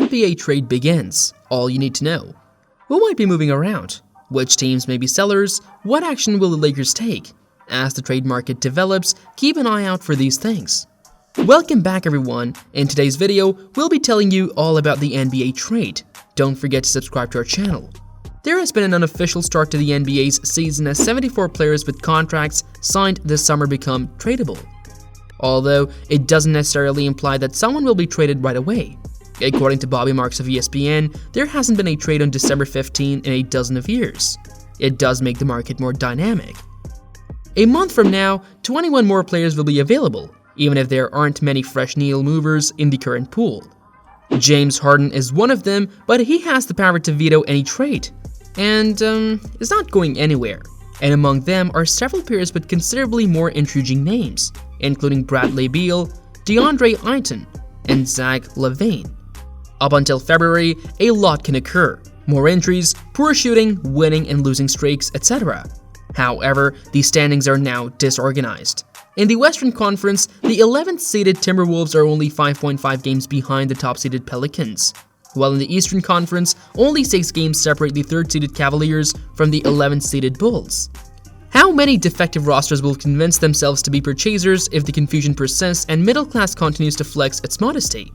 NBA trade begins. All you need to know. Who might be moving around? Which teams may be sellers? What action will the Lakers take? As the trade market develops, keep an eye out for these things. Welcome back everyone. In today's video, we'll be telling you all about the NBA trade. Don't forget to subscribe to our channel. There has been an unofficial start to the NBA's season as 74 players with contracts signed this summer become tradable. Although, it doesn't necessarily imply that someone will be traded right away. According to Bobby Marks of ESPN, there hasn't been a trade on December 15 in a dozen of years. It does make the market more dynamic. A month from now, 21 more players will be available, even if there aren't many fresh needle movers in the current pool. James Harden is one of them, but he has the power to veto any trade, and is not going anywhere. And among them are several players with considerably more intriguing names, including Bradley Beal, DeAndre Ayton, and Zach LaVine. Up until February, a lot can occur. More injuries, poor shooting, winning and losing streaks, etc. However, the standings are now disorganized. In the Western Conference, the 11th-seeded Timberwolves are only 5.5 games behind the top-seeded Pelicans, while in the Eastern Conference, only 6 games separate the 3rd-seeded Cavaliers from the 11th-seeded Bulls. How many defective rosters will convince themselves to be purchasers if the confusion persists and middle class continues to flex its modesty?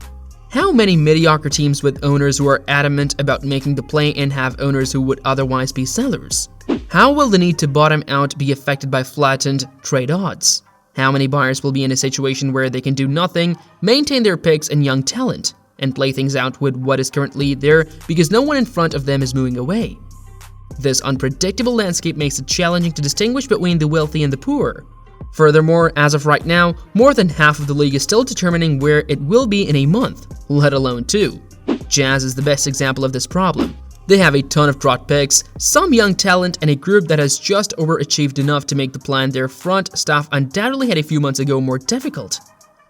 How many mediocre teams with owners who are adamant about making the play-in have owners who would otherwise be sellers? How will the need to bottom out be affected by flattened trade odds? How many buyers will be in a situation where they can do nothing, maintain their picks and young talent, and play things out with what is currently there because no one in front of them is moving away? This unpredictable landscape makes it challenging to distinguish between the wealthy and the poor. Furthermore, as of right now, more than half of the league is still determining where it will be in a month, let alone 2. Jazz is the best example of this problem. They have a ton of draft picks, some young talent, and a group that has just overachieved enough to make the plan their front staff undoubtedly had a few months ago more difficult.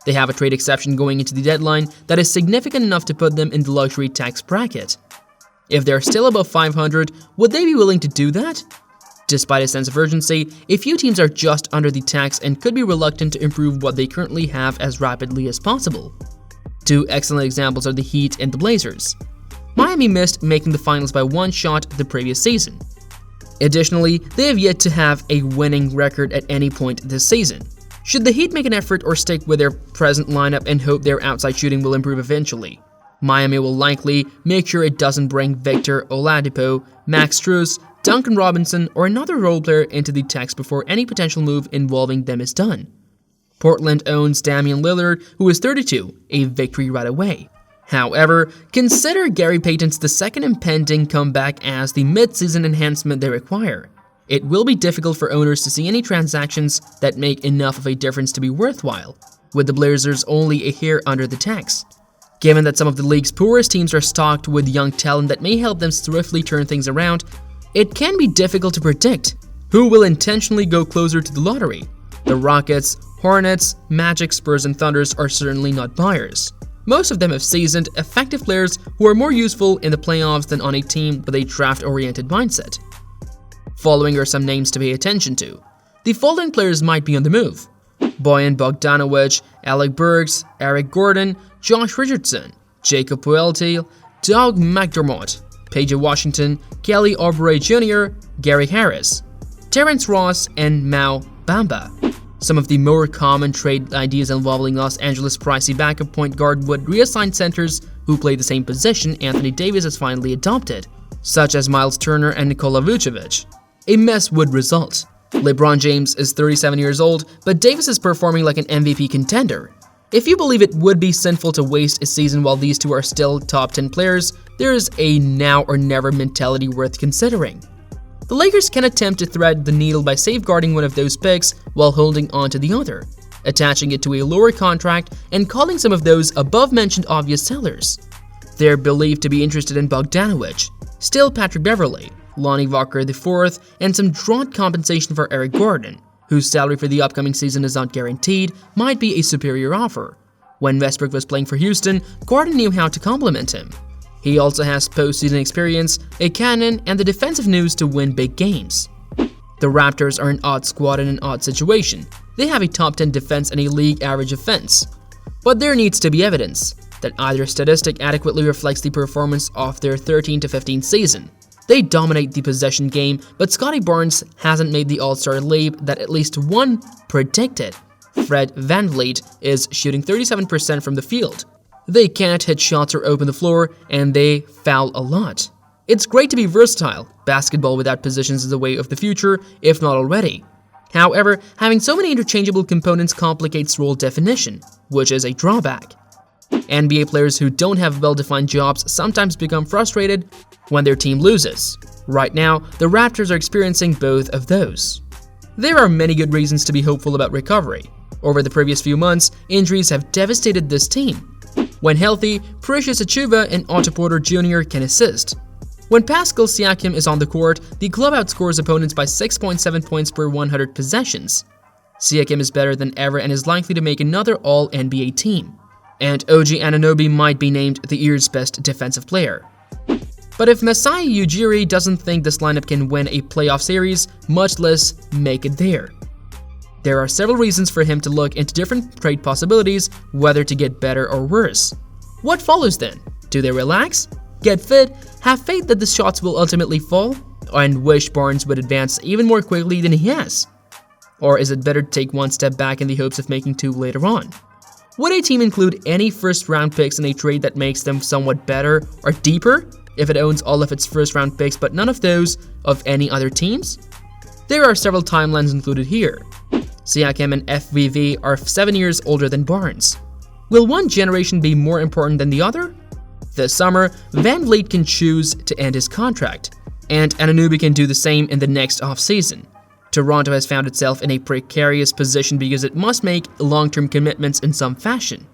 They have a trade exception going into the deadline that is significant enough to put them in the luxury tax bracket. If they're still above 500, would they be willing to do that? Despite a sense of urgency, a few teams are just under the tax and could be reluctant to improve what they currently have as rapidly as possible. 2 excellent examples are the Heat and the Blazers. Miami missed making the finals by 1 shot the previous season. Additionally, they have yet to have a winning record at any point this season. Should the Heat make an effort or stick with their present lineup and hope their outside shooting will improve eventually? Miami will likely make sure it doesn't bring Victor Oladipo, Max Strus, Duncan Robinson, or another role player into the text before any potential move involving them is done. Portland owns Damian Lillard, who is 32, a victory right away. However, consider Gary Payton's the second impending comeback as the mid-season enhancement they require. It will be difficult for owners to see any transactions that make enough of a difference to be worthwhile, with the Blazers only a hair under the tax. Given that some of the league's poorest teams are stocked with young talent that may help them swiftly turn things around, it can be difficult to predict who will intentionally go closer to the lottery. The Rockets, Hornets, Magic, Spurs, and Thunders are certainly not buyers. Most of them have seasoned, effective players who are more useful in the playoffs than on a team with a draft-oriented mindset. Following are some names to pay attention to. The following players might be on the move: Bojan Bogdanovic, Alec Burks, Eric Gordon, Josh Richardson, Jacob Poeltl, Doug McDermott, PJ Washington, Kelly Oubre Jr., Gary Harris, Terrence Ross, and Mo Bamba. Some of the more common trade ideas involving Los Angeles' pricey backup point guard would reassign centers who play the same position Anthony Davis has finally adopted, such as Miles Turner and Nikola Vucevic. A mess would result. LeBron James is 37 years old, but Davis is performing like an MVP contender. If you believe it would be sinful to waste a season while these two are still top 10 players, there is a now or never mentality worth considering. The Lakers can attempt to thread the needle by safeguarding one of those picks while holding on to the other, attaching it to a lower contract and calling some of those above-mentioned obvious sellers. They're believed to be interested in Bogdanovic, still Patrick Beverley, Lonnie Walker IV, and some drawn compensation for Eric Gordon, whose salary for the upcoming season is not guaranteed, might be a superior offer. When Westbrook was playing for Houston, Gordon knew how to complement him. He also has postseason experience, a cannon, and the defensive nous to win big games. The Raptors are an odd squad in an odd situation. They have a top 10 defense and a league average offense. But there needs to be evidence. that either statistic adequately reflects the performance of their 13-15 season. They dominate the possession game, but Scottie Barnes hasn't made the All-Star leap that at least one predicted. Fred VanVleet is shooting 37% from the field. They can't hit shots or open the floor, and they foul a lot. It's great to be versatile. Basketball without positions is the way of the future, if not already. However, having so many interchangeable components complicates role definition, which is a drawback. NBA players who don't have well-defined jobs sometimes become frustrated when their team loses. Right now, the Raptors are experiencing both of those. There are many good reasons to be hopeful about recovery. Over the previous few months, injuries have devastated this team. When healthy, Precious Achiuwa and Otto Porter Jr. can assist. When Pascal Siakam is on the court, the club outscores opponents by 6.7 points per 100 possessions. Siakam is better than ever and is likely to make another All-NBA team. And OG Anunoby might be named the year's best defensive player. But if Masai Ujiri doesn't think this lineup can win a playoff series, much less make it there. There are several reasons for him to look into different trade possibilities, whether to get better or worse. What follows then? Do they relax? Get fit? Have faith that the shots will ultimately fall? And wish Barnes would advance even more quickly than he has? Or is it better to take one step back in the hopes of making two later on? Would a team include any first-round picks in a trade that makes them somewhat better or deeper if it owns all of its first-round picks but none of those of any other teams? There are several timelines included here. Siakam and FVV are 7 years older than Barnes. Will one generation be more important than the other? This summer, VanVleet can choose to end his contract, and Anunoby can do the same in the next offseason. Toronto has found itself in a precarious position because it must make long-term commitments in some fashion.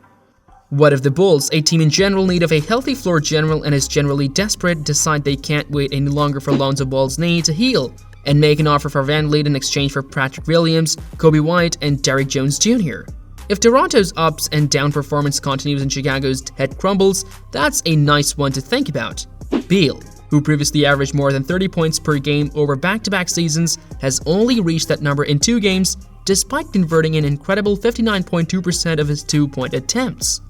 What if the Bulls, a team in general need of a healthy floor general and is generally desperate, decide they can't wait any longer for Lonzo Ball's knee to heal and make an offer for VanVleet in exchange for Patrick Williams, Kobe White, and Derrick Jones Jr.? If Toronto's ups and down performance continues and Chicago's head crumbles, that's a nice one to think about. Beal, who previously averaged more than 30 points per game over back-to-back seasons, has only reached that number in 2 games, despite converting an incredible 59.2% of his 2-point attempts.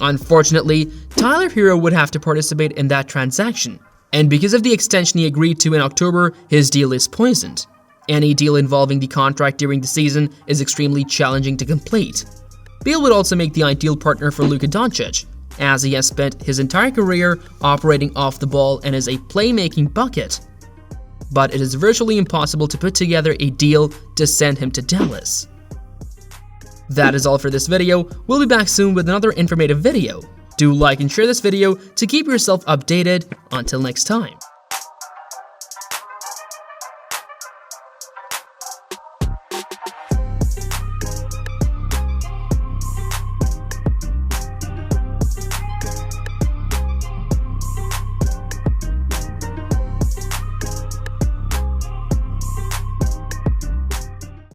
Unfortunately, Tyler Hero would have to participate in that transaction, and because of the extension he agreed to in October, his deal is poisoned. Any deal involving the contract during the season is extremely challenging to complete. Beal would also make the ideal partner for Luka Doncic, as he has spent his entire career operating off the ball and is a playmaking bucket. But it is virtually impossible to put together a deal to send him to Dallas. That is all for this video. We'll be back soon with another informative video. Do like and share this video to keep yourself updated. Until next time.